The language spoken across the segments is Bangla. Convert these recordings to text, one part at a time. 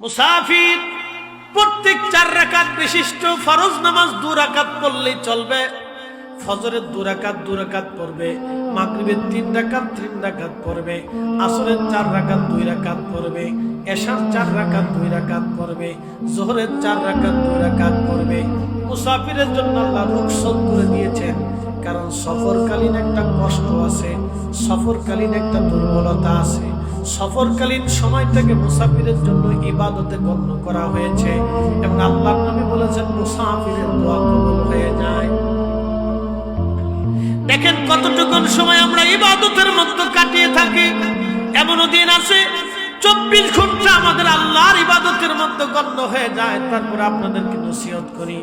মুসাফির প্রত্যেক 4 রাকাত বিশিষ্ট ফরজ নামাজ 2 রাকাত পড়লেই চলবে। ফজরের 2 রাকাত পড়বে, মাগরিবের 3 রাকাত পড়বে, আসরের 4 রাকাত 2 রাকাত পড়বে, এশার 4 রাকাত 2 রাকাত পড়বে, যোহরের 4 রাকাত 2 রাকাত পড়বে। মুসাফিরের জন্য আল্লাহ রুখসত করে দিয়েছেন, কারণ সফরকালীন একটা কষ্ট আছে, সফরকালীন একটা দুর্বলতা আছে। সফরকালীন সময়টাকে মুসাফিরের জন্য ইবাদতে গণ্য করা হয়েছে এবং আল্লাহর নবী বলেছেন মুসাফিরের দোয়া কবুল হয়ে যায়। দেখেন কতটুকু সময় আমরা ইবাদতের মধ্যে কাটিয়ে থাকি। এমনও দিন আছে 24 ঘন্টা আমাদের আল্লাহর ইবাদতের মধ্যে গণ্য হয়ে যায়। তারপর আপনাদেরকে নসিহত করি,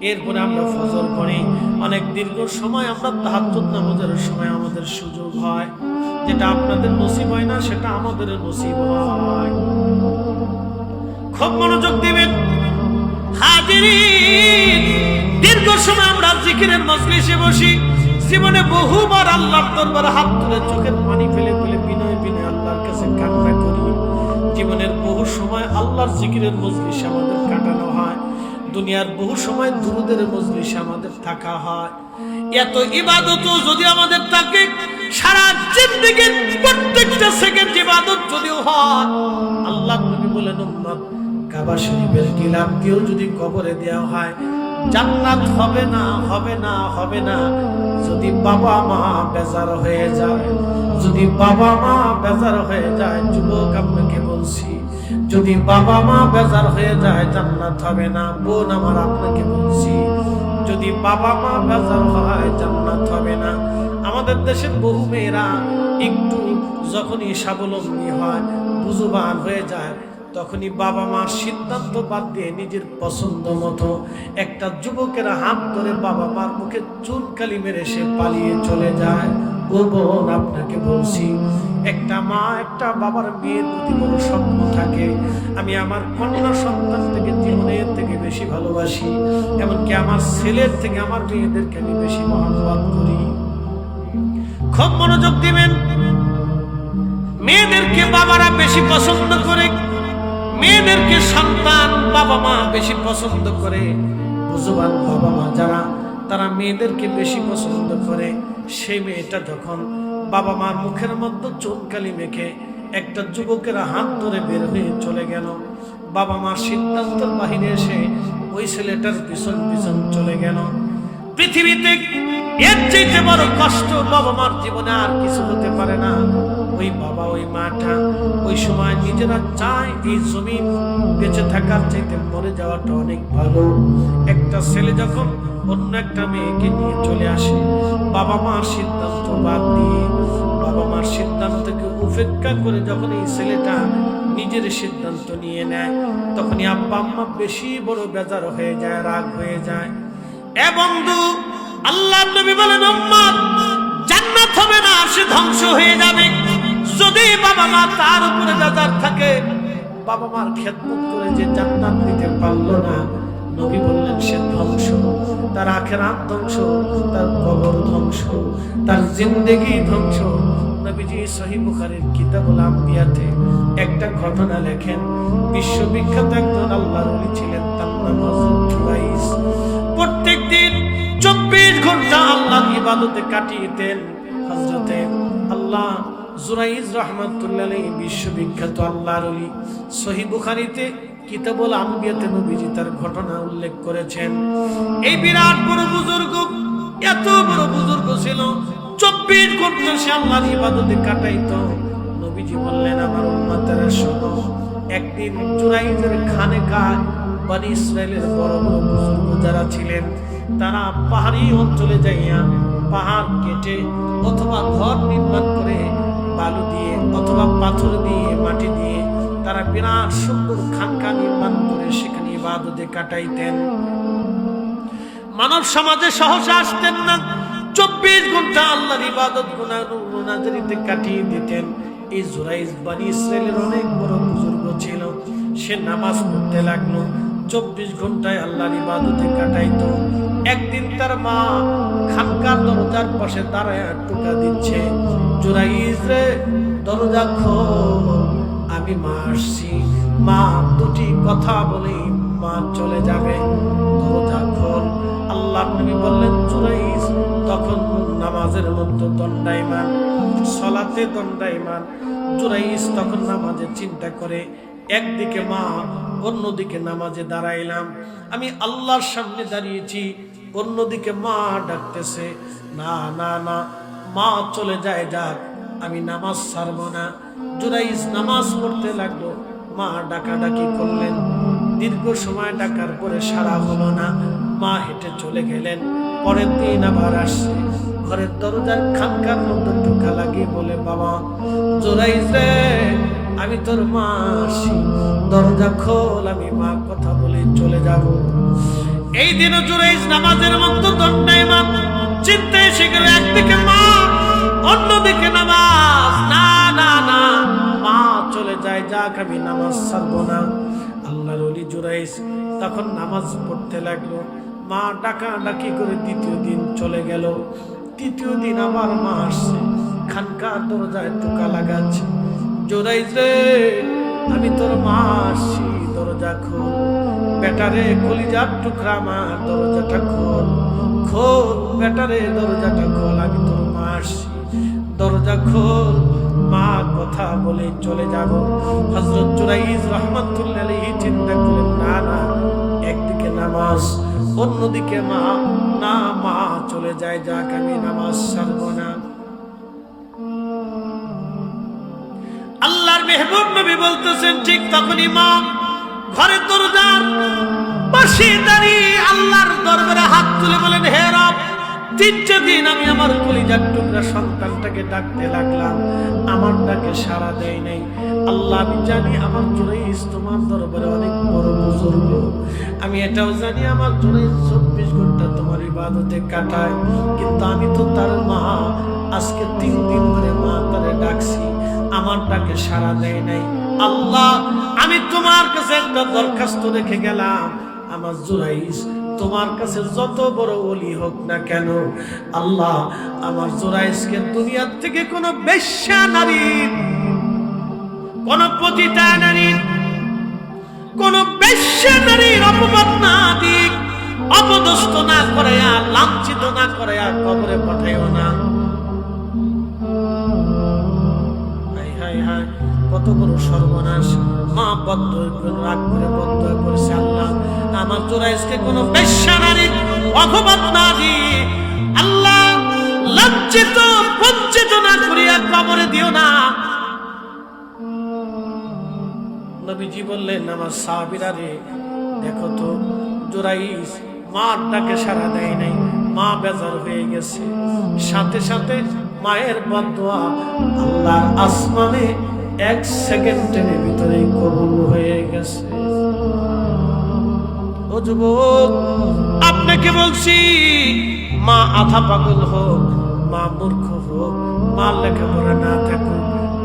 এরপরে আমরা ফজর পড়ি, অনেক দীর্ঘ সময় আমরা তাহাজ্জুদ নামাজের সময় আমাদের সুযোগ হয়, যেটা আপনাদের নসিব হয় না সেটা আমাদের নসিব হয়। খুব মনোযোগ দিবেন হাজিরিন, দীর্ঘ সময় আমরা জিকিরের মজলিসে বসি। জীবনে বহুবার আল্লাহর দরবারে হাত তুলে চোখের পানি ফেলে ফেলে বিনয় বিনয় আল্লাহর কাছে কান্না করি। জীবনের বহু সময় আল্লাহর জিকিরের মজলিসে আমাদের কাটানো হয়, দুনিয়ার বহু সময় দুরুদের মজলিসে আমাদের থাকা হয়। এত ইবাদত যদি আমাদের থাকে, সারা জিন্দেগীর প্রত্যেকটা সেকেন্ড ইবাদত যদিও হয়, আল্লাহ নবী বলেন উম্মত কাবা শরীফের গিলাফ দিয়েও যদি কবরে দেওয়া হয় জান্নাত হবে না, হবে না, হবে না। যদি বাবা মা বেজার হয়ে যায়, যদি বাবা মা বেজার হয়ে যায়, যুবক আপনাকে বলছি, যদি বাবা মা বেজার হয়ে যায় জান্নাত হবে না। বোন আমার আপনাকে বলছি, যদি বাবা মা বেজার হয় জান্নাত হবে না। আমাদের দেশের বহু মেয়েরা একটু যখনই স্বাবলম্বী হয়, বুঝবান হয়ে যায়, তখনই বাবা মার সিদ্ধান্ত বাদ দিয়ে নিজের পছন্দ মতো একটা যুবকের হাত ধরে বাবা মার মুখে চুনকালি মেরে সে পালিয়ে চলে যায়। ও বোন আপনাকে বলছি, একটা মা একটা বাবার মেয়ের প্রতি বড় স্বপ্ন থাকে, আমি আমার কন্যা সন্তান থেকে জীবনের থেকে বেশি ভালোবাসি, এমনকি আমার ছেলের থেকে আমার মেয়েদেরকে আমি বেশি মহব্বত করি। খুব মনোযোগ দিবেন, মেয়েদেরকে বাবারা বেশি পছন্দ করে, মেয়েদেরকে সন্তান বাবা মা বেশি পছন্দ করে। বুঝবান বাবা মা যারা, তারা মেয়েদেরকে বেশি পছন্দ করে। সেই মেয়েটা যখন বাবা মার মুখের মধ্যে চুনকালি মেখে একটা যুবকের হাত ধরে বের হয়ে চলে গেল, বাবা মার সিদ্ধান্তের বাহিরে এসে ওই ছেলেটার পিছন পিছন চলে গেল। পৃথিবীতে এর চাইতে বড় কষ্ট বাবা মার জীবনে আর কিছু হতে পারে না। ওই বাবা ওই মাটা ওই সময় নিজেরা চায় এই জমিন বেঁচে থাকার চাইতে মরে যাওয়াটা অনেক ভালো। একটা ছেলে যখন অন্য একটা মেয়েকে নিয়ে চলে আসে, বাবা মার সিদ্ধান্ত বাদ দিয়ে, বাবা মার সিদ্ধান্তকে উপেক্ষা করে যখন এই ছেলেটা নিজের সিদ্ধান্ত নিয়ে নেয়, তখনই আব্বা আম্মা বেশি বড় বেজার হয়ে যায়, রাগ হয়ে যায়। এ বন্ধু, আল্লাহর নবী বলেন উম্মত জান্নাত হবে না, সে ধ্বংস হয়ে যাবে। যদি বাবা মা তার উপরে বেজার থাকে, বাবা মার খেদমত করে যে জান্নাত দিতে পারলো না, নবী বললেন সে ধ্বংস, তার আখিরাত ধ্বংস, তার কবর ধ্বংস, তার জিন্দেগি ধ্বংস। নবীজি সহিহ বুখারীর কিতাবুল আম্বিয়াতে একটা ঘটনা লেখেন। বিশ্ববিখ্যাত একজন আল্লাহর ওলি ছিলেন, তার নাম হযরত জুরাইজ। প্রত্যেকদিন 24 ঘন্টা আল্লাহর ইবাদতে কাটিয়েতেন হযরতে আল্লাহ জুরাইজ রাহমাতুল্লাহ আলাইহি, বিশ্ববিখ্যাত আল্লাহর ওলি। সহিহ বুখারীতে কিতাবুল আম্বিয়াতে নবীজি তার ঘটনা উল্লেখ করেছেন। এই বিরাট বড় বুজুর্গ, এত বড় বুজুর্গ ছিল, 24 ঘন্টা সে আল্লাহর ইবাদতে কাটাইতো। নবীজি বললেন আমার উম্মতেরা শোনো, একদিন জুরাইজের খানেকায় বনি ইসরাইলের বড় বড় বুজুর্গ যারা ছিলেন, তারা পাহাড়ি অঞ্চলে যাইয়া পাহাড় কেটে অথবা ঘর নির্মাণ করে বালু দিয়ে অথবা পাথর দিয়ে মাটি দিয়ে তারা বিরাট সুন্দর খানকা নির্মাণ করে সেখানে ইবাদতে কাটাইতেন। মানব সমাজে সহজে আসতেন না, 24 ঘন্টা আল্লাহর ইবাদত গুনাহগারিতে কাটিয়ে দিতেন। এই জুরাইজ বনি ইসরাইলের অনেক বড় বুজুর্গ ছিল, সে নামাজ পড়তে লাগলো, 24 ঘন্টায় আল্লাহর ইবাদতে কাটাইতো। একদিন তার মা খানকার দরজার পাশে দাঁড়ায় টোকা দিচ্ছে, জুরাইজ রে দরজা খোল, আমি আমি মা আসছি, মা দুটি কথা বলেই মা চলে যাবে, দরজা খোল। আল্লাহর নবী বললেন জুরাইজ তখন নামাজের মধ্যে দণ্ডায়মান, সালাতে দণ্ডায়মান। জুরাইজ তখন নামাজে চিন্তা করে, একদিকে মা, অন্যদিকে নামাজে দাঁড়াইলাম, আমি আল্লাহর সামনে দাঁড়িয়েছি, অন্যদিকে মা ডাকতেছে, না না না, মা চলে যায় যাক, আমি নামাজ ছাড়ব না। জুরাইজ নামাজ পড়তে লাগলো, মা ডাকাডাকি করলেন, দীর্ঘ সময় ডাকার পরে সাড়া হলো না, মা হেঁটে চলে গেলেন। পরের দিন আবার আসছে, ঘরের দরজার খানকার মধ্যে ঢোকা লাগিয়ে বলে, বাবা জুরাইজ রে, আমি তোর মা আসি, দরজা খোল, আমি মা কথা বলে চলে যাব। এই দিনও জুরাইজ নামাজের মধ্যে দণ্ডায়মান, চিন্তা এসে গেল, একদিকে মা, অন্যদিকে নামাজ, না না না, মা চলে যায় যাক, আমি নামাজ ছাড়বো না। আল্লাহর ওলি জুরাইজ তখন নামাজ পড়তে লাগলো, মা ডাকাডাকি করে দ্বিতীয় দিন চলে গেল। তৃতীয় দিন আবার মা আসছে, খানকার দরজায় টোকা লাগাচ্ছে, জুরাইজ রে, আমি তোর মা আসছি, দরজা খোল, বেটারে কলিজার টুকরা, আমার দরজাটা খোল, খোল বেটারে, দরজাটা খোল, আমি তোর মা আসছি, দরজা খোল, মা কথা বলে চলে যাব। হযরত জুরাইজ রাহমাতুল্লাহি আলাইহি চিন্তা করলেন, না না, একদিকে নামাজ, অন্যদিকে মা, না, মা চলে যায় যাক, আমি নামাজ ছাড়ব না। আল্লাহর মেহবুব নবী বলতেছেন, ঠিক তখনই মা ঘরের দরজার পাশে দাঁড়িয়ে আল্লাহর দরবারে হাত তুলে বলেন, হে রব, 3 দিন আমি আমার কলিজার টুকরা সন্তানটাকে ডাকতে লাগলাম, আমার ডাকে সাড়া দেয় নাই। আল্লাহ, আমি জানি আমার জুরাইজ তোমার দরবারে অনেক বড় বুজুর্গ, আমি এটাও জানি আমার জুরাইজ 24 ঘন্টা তোমার ইবাদতে কাটায়, কিন্তু আমি তো তার মা, আজকে 3 দিন ধরে মা তারে ডাকছি, আমার ডাকে সাড়া দেয় নাই। আল্লাহ, আমি তোমার কাছে একটা দরখাস্ত রেখে গেলাম, আমার জুরাইজ তোমার কাছে যত বড় ওলি হোক না কেন, আল্লাহ আমার জুরাইজকে দুনিয়ার থেকে কোনো বেশ্যা নারীর, কোন পতিতা নারীর, কোন বেশ্যা নারীর অপবাদ না দিক, অপদস্থ না করে, লাঞ্ছিত না করে কবরে পাঠাইও না। কত বড় সর্বনাশ! মা বদ্ধ রাগ করে বদ্ধ করেছে, আল্লাহ আমার জুরাইজকে কোনো বেশ্যা নারীর অপবাদ না দিয়ে, আল্লাহ লাঞ্ছিত বঞ্চিত না করিয়া কবরে দিও না। নবীজি বললেন, আমার সাহাবীরা রে, দেখো তো জুরাইজ মার ডাকে সাড়া দেয় নাই, মা বেজার হয়ে গেছে, সাথে সাথে মায়ের বদদোয়া আল্লাহর আসমানে 1 সেকেন্ডের ভিতরে কবুল হয়ে গেছে। ও যুবক, আপনাকে বলছি, মা আধা পাগল হোক, মা মূর্খ হোক, মা লেখাপড়া না থাকুক,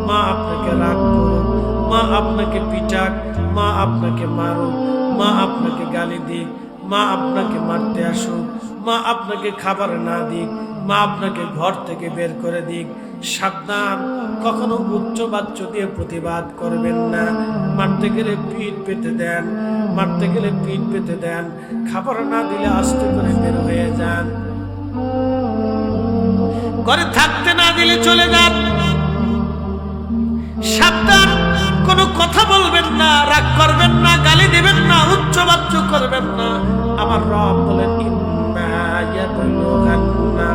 মা আপনাকে রাগ করুক, মা আপনাকে পিটাক, মা আপনাকে মারুক, মা আপনাকে গালি দিক, মা আপনাকে মারতে আসুক, মা আপনাকে খাবার না দিক, মা আপনাকে ঘর থেকে বের করে দিক, সাবধান, কখনো উচ্চ বাচ্চ দিয়ে প্রতিবাদ করবেন না। মারতে গেলে পিঠ পেতে দেন, মারতে গেলে পিঠ পেতে দেন, খাবার না দিলে আস্তে করে বের হয়ে যান, ঘরে থাকতে না দিলে চলে যান, সাবধান, কোনো কথা বলবেন না, রাগ করবেন না, গালি দিবেন না, উচ্চ বাচ্চ করবেন না। আমার রব বলেন, ইন্না ইয়াবলুগান্না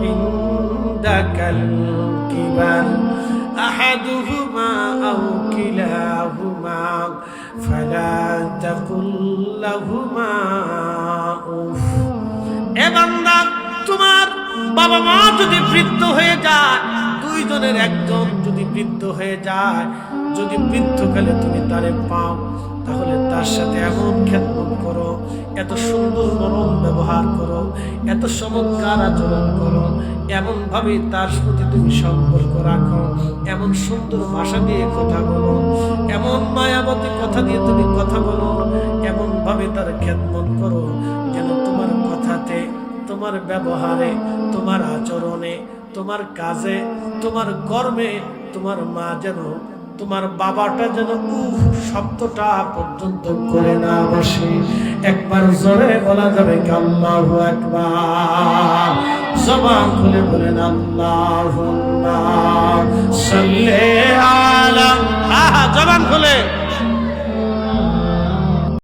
ইনদাকাল কিবার আহাদুহুমা আও কিলাহুমা ফালা তাকুল লাহুমা উফ। এ বান্দা, তোমার বাবা মা যদি বৃদ্ধ হয়ে যায়, 2 জনের একজন যদি বৃদ্ধ হয়ে যায়, যদি বৃদ্ধকালে তুমি তারে পাও, তাহলে তার সাথে এমন খেদমত করো, এত সুন্দর নরম ব্যবহার করো, এত চমৎকার আচরণ করো, এমন ভাবে তার প্রতি তুমি সম্পর্ক রাখো, এমন সুন্দর ভাষা দিয়ে কথা বলো, এমন মায়াবতী কথা দিয়ে তুমি কথা বলো, এমন ভাবে তার খেদমত করো যেন তোমার কথাতে, তোমার ব্যবহারে, তোমার আচরণে, তোমার কাজে, তোমার কর্মে তোমার মা যেন তোমার বাবাটা যেন শব্দটা পর্যন্ত করে না বসে। একবার জোরে বলা যাবে কি আল্লাহু আকবার? জবান খুলে বলেন আল্লাহুম্মা সাল্লি আলা, জবান খুলে